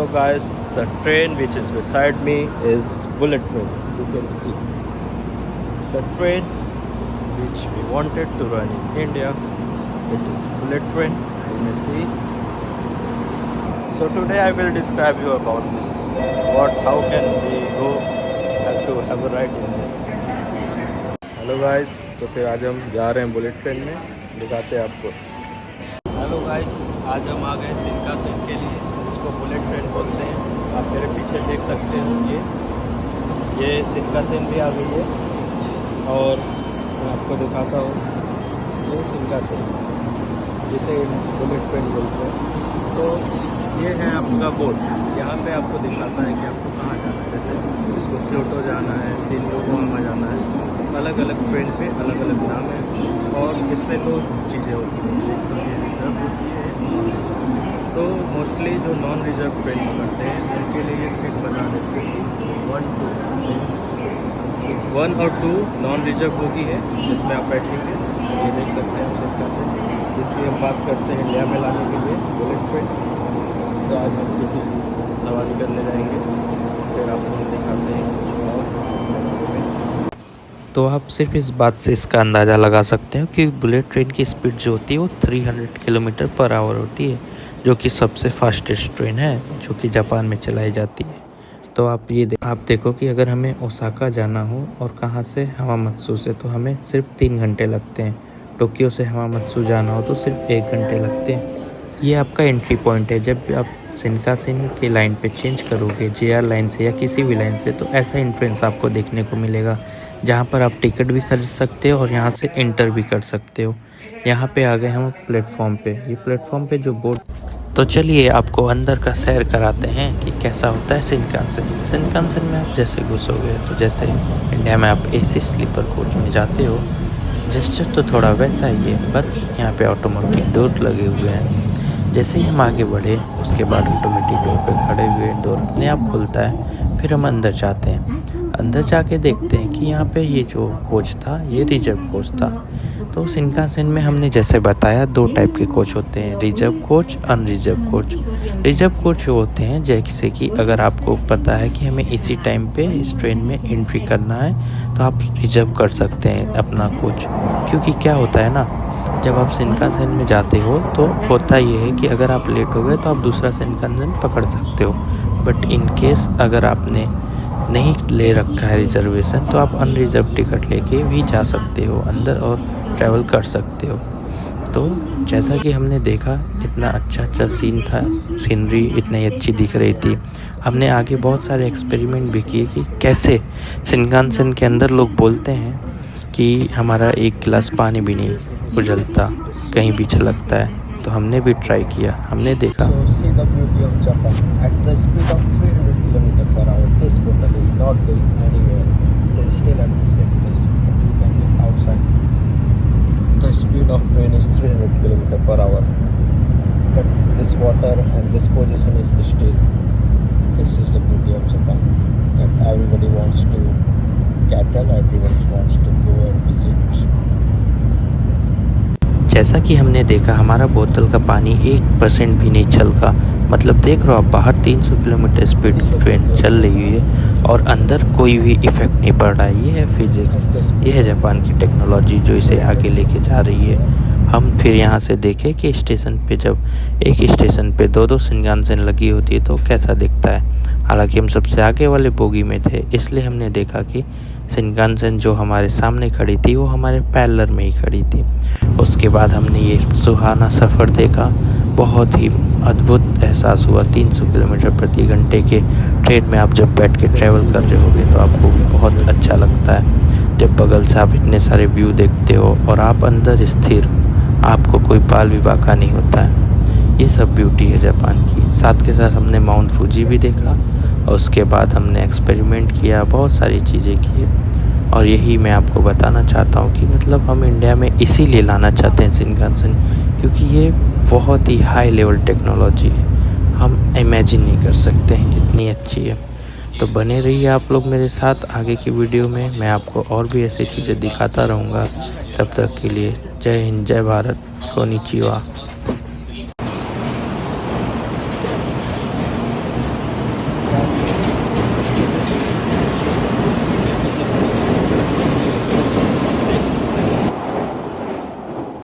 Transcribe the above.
So guys, the train which is beside me is bullet train. You can see the train which we wanted to run in India. It is bullet train. You may see. So today I will describe you about this. How can we go have to have a ride in this. Hello guys, तो फिर आज हम जा रहे हैं bullet train में, दिखाते हैं आपको। हेलो गाइस, आज हम आ गए शिनकानसेन के लिए, इसको बुलेट ट्रेन बोलते हैं। आप मेरे पीछे देख सकते हो, ये शिनकानसेन भी आ गई है। और मैं आपको दिखाता हूँ, ये शिनकानसेन जिसे बुलेट ट्रेन बोलते हैं। तो ये है आपका बोर्ड, यहाँ पे आपको दिखाता है कि आपको कहाँ जाना है। जैसे इसको क्योटो जाना है, योकोहामा जाना है। अलग अलग ट्रेन पे अलग अलग नाम है और इसमें दो चीज़ें होती हैं, एक तो ये रिजर्व होती है। तो मोस्टली जो नॉन रिजर्व ट्रेन पकड़ते हैं उनके लिए ये सीट बना देते हैं 1 और 2 नॉन रिजर्व बोगी है, जिसमें आप बैठेंगे। ये देख सकते हैं आप शिनकानसेन, जिसकी हम बात करते हैं इंडिया में लाने के लिए बुलेट ट्रेन। तो आज हम किसी सवारी करने जाएंगे, फिर आपको दिखाते हैं कुछ और इसके बारे में। तो आप सिर्फ इस बात से इसका अंदाज़ा लगा सकते हो कि बुलेट ट्रेन की स्पीड जो होती है वो 300 किलोमीटर पर आवर होती है, जो कि सबसे फास्टेस्ट ट्रेन है जो कि जापान में चलाई जाती है। तो आप देखो कि अगर हमें ओसाका जाना हो और कहाँ से हवामत्सु से, तो हमें सिर्फ 3 घंटे लगते हैं। टोक्यो से हवामत्सु जाना हो तो सिर्फ 1 घंटे लगते हैं। ये आपका एंट्री पॉइंट है। जब आप शिनकानसेन के लाइन पे चेंज करोगे JR लाइन से या किसी भी लाइन से, तो ऐसा एंट्रेंस आपको देखने को मिलेगा, जहाँ पर आप टिकट भी खरीद सकते हो और यहाँ से एंटर भी कर सकते हो। यहाँ पे आ गए हम प्लेटफॉर्म पे। ये प्लेटफॉर्म पे जो बोर्ड, तो चलिए आपको अंदर का सैर कराते हैं कि कैसा होता है शिनकानसेन में आप जैसे घुसोगे, तो जैसे इंडिया में आप AC स्लीपर कोच में जाते हो, जेस्चर तो थोड़ा वैसा ही है, पर यहाँ पे ऑटोमेटिक डोर लगे हुए हैं। जैसे ही हम आगे बढ़े, उसके बाद ऑटोमेटिक डोर पे खड़े हुए डोर अपने आप खुलता है। फिर हम अंदर जाते हैं। अंदर जाके देखते हैं कि यहाँ पे ये जो कोच था ये रिजर्व कोच था। तो शिनकानसेन में हमने जैसे बताया 2 टाइप के कोच होते हैं, reserve coach, unreserve coach. Reserve coach होते हैं जैसे कि अगर आपको पता है कि हमें इसी टाइम पे इस ट्रेन में एंट्री करना है, तो आप रिजर्व कर सकते हैं अपना कोच। क्योंकि क्या होता है ना, जब आप शिनकानसेन में जाते हो तो होता ये है कि अगर आप लेट हो गए तो आप दूसरा शिनकानसेन पकड़ सकते हो। बट इन केस अगर आपने नहीं ले रखा है रिजर्वेशन, तो आप अनरिजर्व टिकट लेके भी जा सकते हो अंदर और ट्रैवल कर सकते हो। तो जैसा कि हमने देखा, इतना अच्छा सीन था, सीनरी इतनी अच्छी दिख रही थी। हमने आगे बहुत सारे एक्सपेरिमेंट भी किए कि कैसे शिनकानसेन के अंदर लोग बोलते हैं कि हमारा 1 गिलास पानी भी नहीं उजलता, कहीं भी छलकता है। तो हमने भी ट्राई किया, हमने देखा। So see the beauty of Japan. At the speed of 300 km/h, this bottle is not going anywhere. It is still at the same place. But you can look outside. The speed of train is 300 km/h. But this water and this position is still. This is the beauty of Japan. That everybody wants to cattle, everyone wants to go and visit. जैसा कि हमने देखा, हमारा बोतल का पानी 1% भी नहीं छलका। मतलब देख रहे हो आप, बाहर 300 किलोमीटर स्पीड की ट्रेन चल रही है और अंदर कोई भी इफ़ेक्ट नहीं पड़ रहा है। ये है फिज़िक्स, ये है जापान की टेक्नोलॉजी जो इसे आगे लेके जा रही है। हम फिर यहाँ से देखें कि स्टेशन पे जब एक स्टेशन पे 2-2 शिनकानसेन लगी होती है तो कैसा दिखता है। हालांकि हम सबसे आगे वाले बोगी में थे, इसलिए हमने देखा कि शिनकानसेन जो हमारे सामने खड़ी थी वो हमारे पैरेलल में ही खड़ी थी। उसके बाद हमने ये सुहाना सफ़र देखा, बहुत ही अद्भुत एहसास हुआ। 300 किलोमीटर प्रति घंटे के ट्रेन में आप जब बैठ के ट्रैवल कर रहे होगे तो आपको भी बहुत अच्छा लगता है। जब बगल से आप इतने सारे व्यू देखते हो और आप अंदर स्थिर, आपको कोई बाल भी बाका नहीं होता है। ये सब ब्यूटी है जापान की। साथ के साथ हमने माउंट फूजी भी देखा और उसके बाद हमने एक्सपेरिमेंट किया, बहुत सारी चीज़ें की। और यही मैं आपको बताना चाहता हूँ कि मतलब हम इंडिया में इसीलिए लाना चाहते हैं शिनकानसेन, क्योंकि ये बहुत ही हाई लेवल टेक्नोलॉजी है, हम इमेजिन नहीं कर सकते हैं, इतनी अच्छी है। तो बने रहिए आप लोग मेरे साथ आगे की वीडियो में, मैं आपको और भी ऐसी चीज़ें दिखाता रहूँगा। तब तक के लिए जय हिंद, जय भारत, कोनिचिवा।